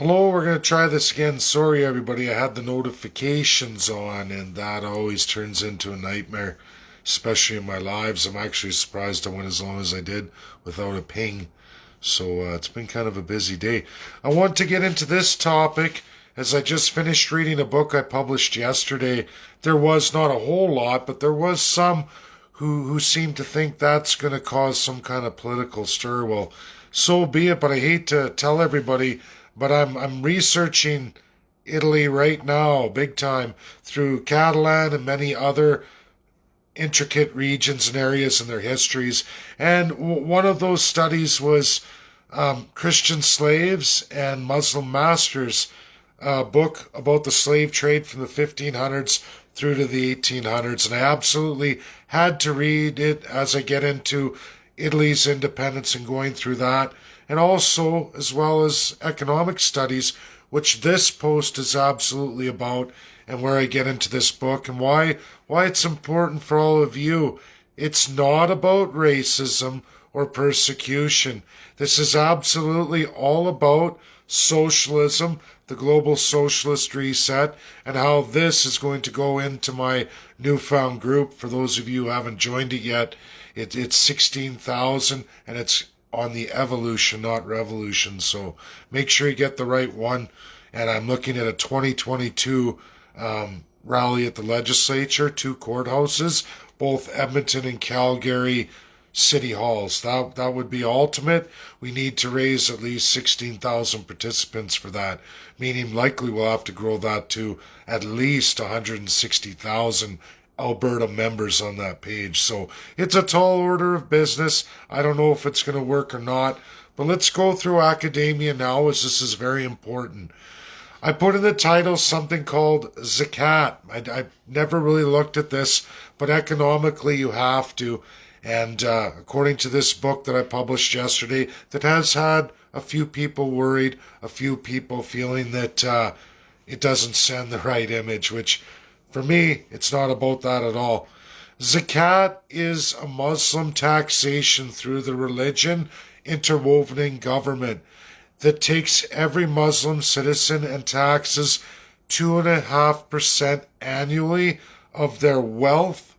Hello, we're going to try this again. Sorry, everybody, I had the notifications on, and that always turns into a nightmare, especially in my lives. I'm actually surprised I went as long as I did without a ping. So it's been kind of a busy day. I want to get into this topic as I just finished reading a book I published yesterday. There was not a whole lot, but there was some who seem to think that's going to cause some kind of political stir. Well, so be it, but I hate to tell everybody, but I'm researching Italy right now, big time, through Catalan and many other intricate regions and areas and their histories. And one of those studies was Christian slaves and Muslim masters, book about the slave trade from the 1500s through to the 1800s. And I absolutely had to read it as I get into Italy's independence and going through that. And also, as well as economic studies, which this post is absolutely about, and where I get into this book and why it's important for all of you. It's not about racism or persecution. This is absolutely all about socialism, the global socialist reset, and how this is going to go into my newfound group. For those of you who haven't joined it yet, it's 16,000, and it's on the evolution, not revolution. So make sure you get the right one. And I'm looking at a 2022 rally at the legislature, two courthouses, both Edmonton and Calgary city halls. That would be ultimate. We need to raise at least 16,000 participants for that, meaning likely we'll have to grow that to at least 160,000 Alberta members on that page. So it's a tall order of business. I don't know if it's going to work or not, but let's go through academia now, as this is very important. I put in the title something called Zakat. I never really looked at this, but economically you have to. And according to this book that I published yesterday, that has had a few people worried, a few people feeling that it doesn't send the right image, which for me, it's not about that at all. Zakat is a Muslim taxation through the religion interwoven in government that takes every Muslim citizen and taxes 2.5% annually of their wealth,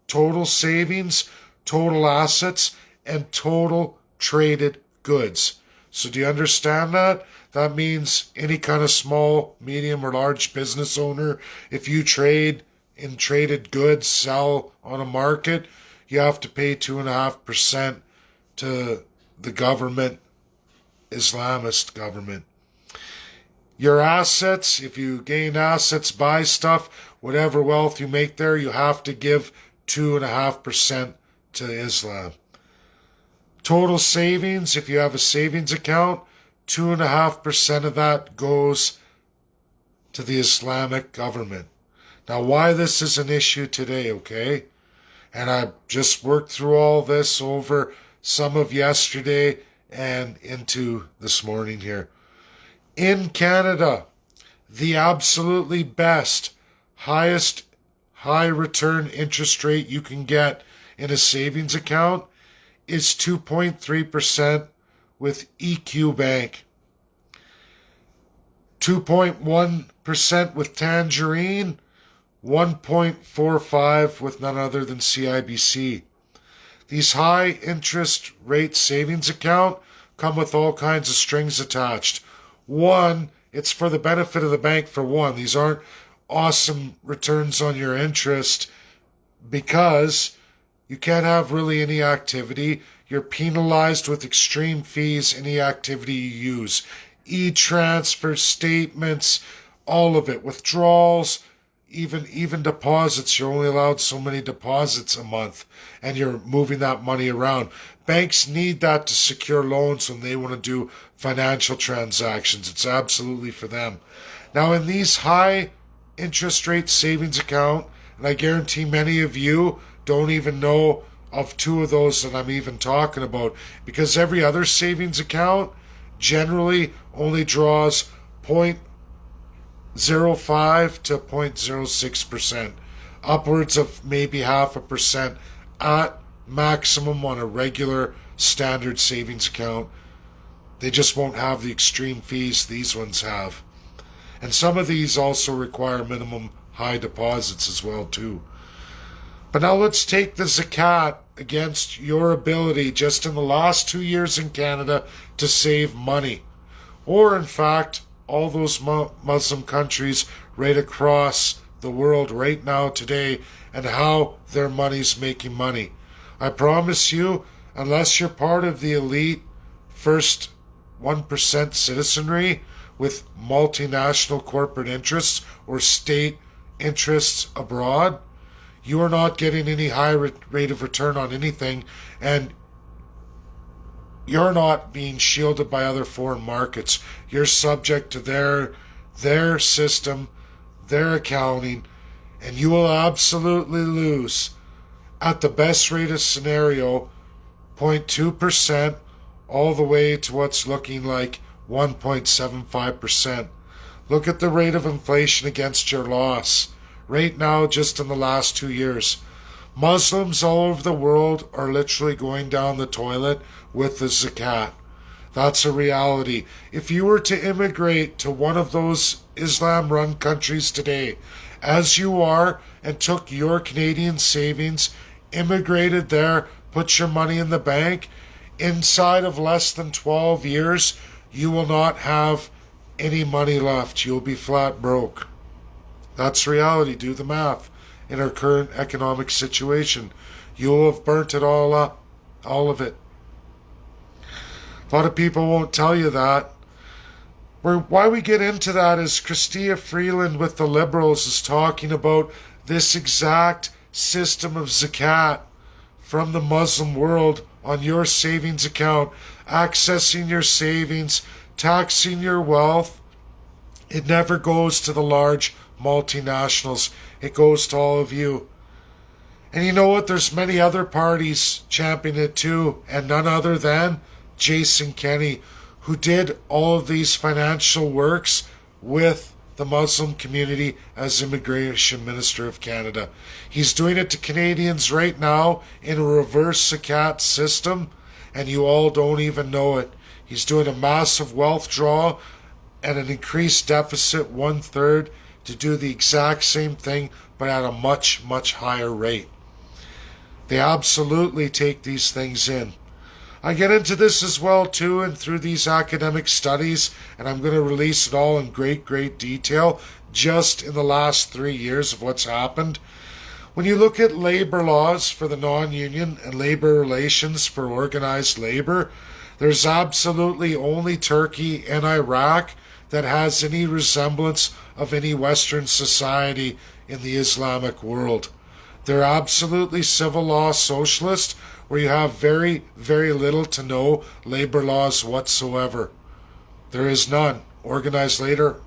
total savings, total assets, and total traded goods. So do you understand that? That means any kind of small, medium, or large business owner, if you trade in traded goods, sell on a market, you have to pay 2.5% to the government, Islamist government. Your assets, if you gain assets, buy stuff, whatever wealth you make there, you have to give 2.5% to Islam. Total savings, if you have a savings account, 2.5% of that goes to the Islamic government. Now, why this is an issue today, okay? And I just worked through all this over some of yesterday and into this morning here. In Canada, the absolutely best, highest high return interest rate you can get in a savings account is 2.3% with EQ Bank, 2.1% with Tangerine, 1.45% with none other than CIBC. These high interest rate savings account come with all kinds of strings attached. One, it's for the benefit of the bank for one. These aren't awesome returns on your interest because you can't have really any activity. You're penalized with extreme fees any activity you use. E-transfer statements, all of it. Withdrawals, even deposits. You're only allowed so many deposits a month, and you're moving that money around. Banks need that to secure loans when they want to do financial transactions. It's absolutely for them. Now, in these high interest rate savings account, and I guarantee many of you don't even know of two of those that I'm even talking about, because every other savings account generally only draws 0.05 to 0.06%, upwards of maybe 0.5% at maximum on a regular standard savings account. They just won't have the extreme fees these ones have. And some of these also require minimum high deposits as well too. But now let's take the Zakat against your ability just in the last 2 years in Canada to save money. Or in fact, all those Muslim countries right across the world right now today and how their money's making money. I promise you, unless you're part of the elite first 1% citizenry with multinational corporate interests or state interests abroad, you are not getting any high rate of return on anything, and you're not being shielded by other foreign markets. You're subject to their system, their accounting, and you will absolutely lose at the best rate of scenario 0.2% all the way to what's looking like 1.75%. Look at the rate of inflation against your loss. Right now, just in the last 2 years, Muslims all over the world are literally going down the toilet with the Zakat. That's a reality. If you were to immigrate to one of those Islam-run countries today, as you are, and took your Canadian savings, immigrated there, put your money in the bank, inside of less than 12 years, you will not have any money left. You'll be flat broke. That's reality. Do the math. In our current economic situation, you'll have burnt it all up. All of it. A lot of people won't tell you that. Why we get into that is Chrystia Freeland with the Liberals is talking about this exact system of Zakat from the Muslim world on your savings account, accessing your savings, taxing your wealth. It never goes to the large multinationals. It goes to all of you. And you know what? There's many other parties championing it too, and none other than Jason Kenney, who did all of these financial works with the Muslim community as Immigration Minister of Canada. He's doing it to Canadians right now in a reverse Zakat system, and you all don't even know it. He's doing a massive wealth draw and an increased deficit 1/3 to do the exact same thing, but at a much, much higher rate. They absolutely take these things in. I get into this as well too, and through these academic studies, and I'm going to release it all in great, great detail just in the last 3 years of what's happened. When you look at labor laws for the non-union and labor relations for organized labor, there's absolutely only Turkey and Iraq that has any resemblance of any Western society in the Islamic world. They're absolutely civil law socialist, where you have very, very little to no labor laws whatsoever. There is none. Organized labor,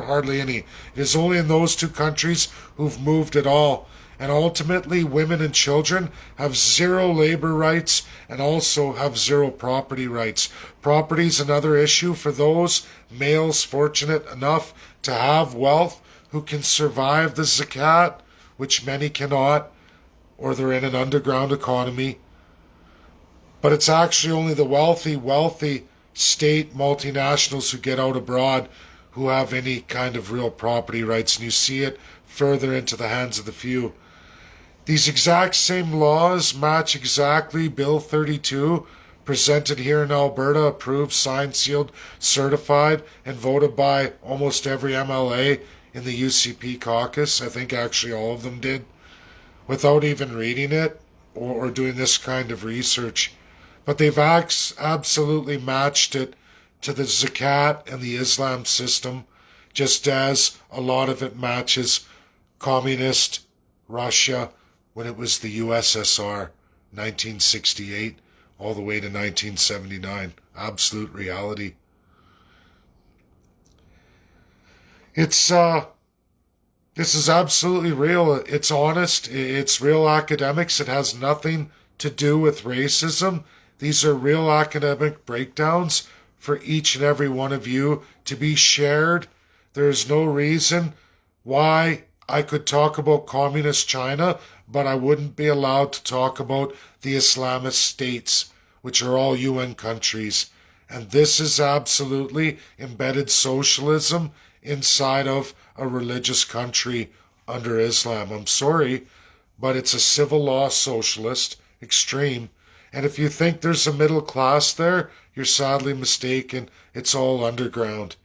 hardly any. It is only in those two countries who've moved at all. And ultimately, women and children have zero labor rights and also have zero property rights. Property is another issue for those males fortunate enough to have wealth who can survive the Zakat, which many cannot, or they're in an underground economy. But it's actually only the wealthy state multinationals who get out abroad who have any kind of real property rights, and you see it further into the hands of the few. These exact same laws match exactly Bill 32, presented here in Alberta, approved, signed, sealed, certified, and voted by almost every MLA in the UCP caucus. I think actually all of them did, without even reading it or doing this kind of research. But they've absolutely matched it to the Zakat and the Islam system, just as a lot of it matches communist Russia when it was the USSR, 1968, all the way to 1979. Absolute reality. This is absolutely real. It's honest. It's real academics. It has nothing to do with racism. These are real academic breakdowns for each and every one of you to be shared. There is no reason why I could talk about communist China, but I wouldn't be allowed to talk about the Islamist states, which are all UN countries, And this is absolutely embedded socialism inside of a religious country under Islam. I'm sorry, but it's a civil law socialist, extreme. And if you think there's a middle class there, you're sadly mistaken. It's all underground.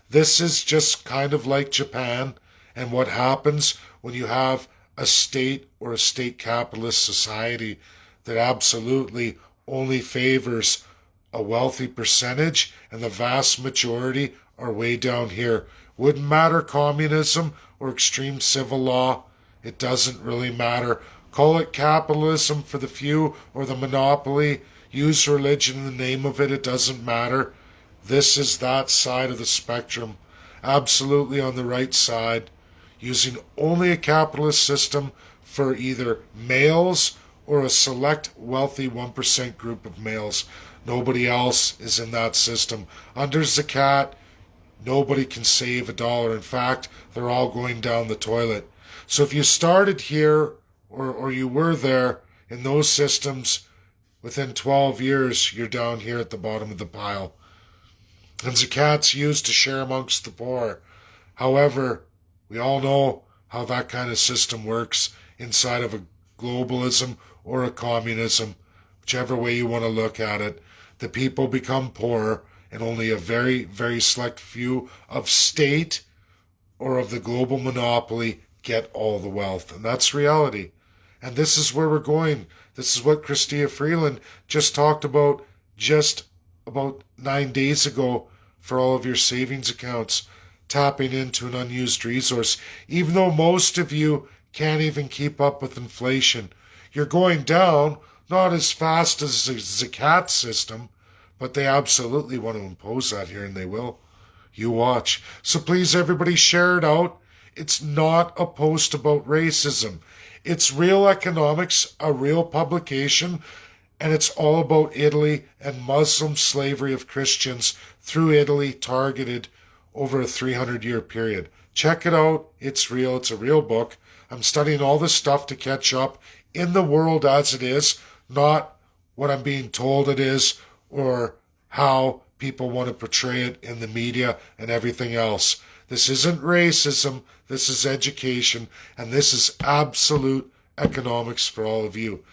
This is just kind of like Japan and what happens when you have a state or a state capitalist society that absolutely only favors a wealthy percentage and the vast majority are way down here. Wouldn't matter communism or extreme civil law. It doesn't really matter. Call it capitalism for the few or the monopoly. Use religion in the name of it. It doesn't matter. This is that side of the spectrum. Absolutely on the right side. Using only a capitalist system for either males or a select wealthy 1% group of males. Nobody else is in that system. Under Zakat, nobody can save $1. In fact, they're all going down the toilet. So if you started here or you were there in those systems, within 12 years, you're down here at the bottom of the pile. And Zakat's used to share amongst the poor. However, we all know how that kind of system works inside of a globalism or a communism, whichever way you want to look at it. The people become poorer and only a very, very select few of state or of the global monopoly get all the wealth. And that's reality. And this is where we're going. This is what Chrystia Freeland just talked about just about 9 days ago for all of your savings accounts, tapping into an unused resource. Even though most of you can't even keep up with inflation, you're going down, not as fast as the Zakat system, but they absolutely want to impose that here, and they will. You watch. So please, everybody, share it out. It's not a post about racism. It's Real Economics, a real publication, and it's all about Italy and Muslim slavery of Christians through Italy, targeted over a 300-year period. Check it out. It's real. It's a real book. I'm studying all this stuff to catch up in the world as it is, not what I'm being told it is or how people want to portray it in the media and everything else. This isn't racism. This is education, and this is absolute economics for all of you.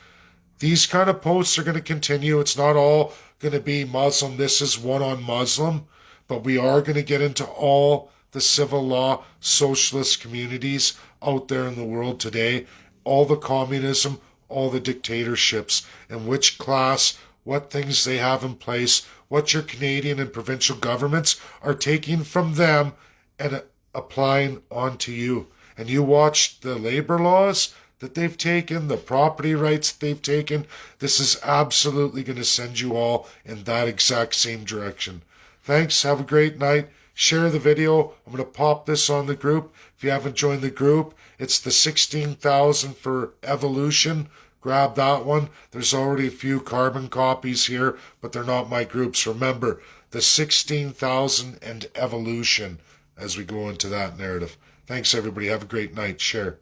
These kind of posts are going to continue. It's not all going to be Muslim. This is one on Muslim, but we are going to get into all the civil law socialist communities out there in the world today, all the communism, all the dictatorships, and which class, what things they have in place, what your Canadian and provincial governments are taking from them and applying onto you. And you watch the labor laws that they've taken, the property rights that they've taken. This is absolutely going to send you all in that exact same direction. Thanks. Have a great night. Share the video. I'm going to pop this on the group. If you haven't joined the group, it's the 16,000 for evolution. Grab that one. There's already a few carbon copies here, but they're not my groups. Remember, the 16,000 and evolution as we go into that narrative. Thanks, everybody. Have a great night. Share.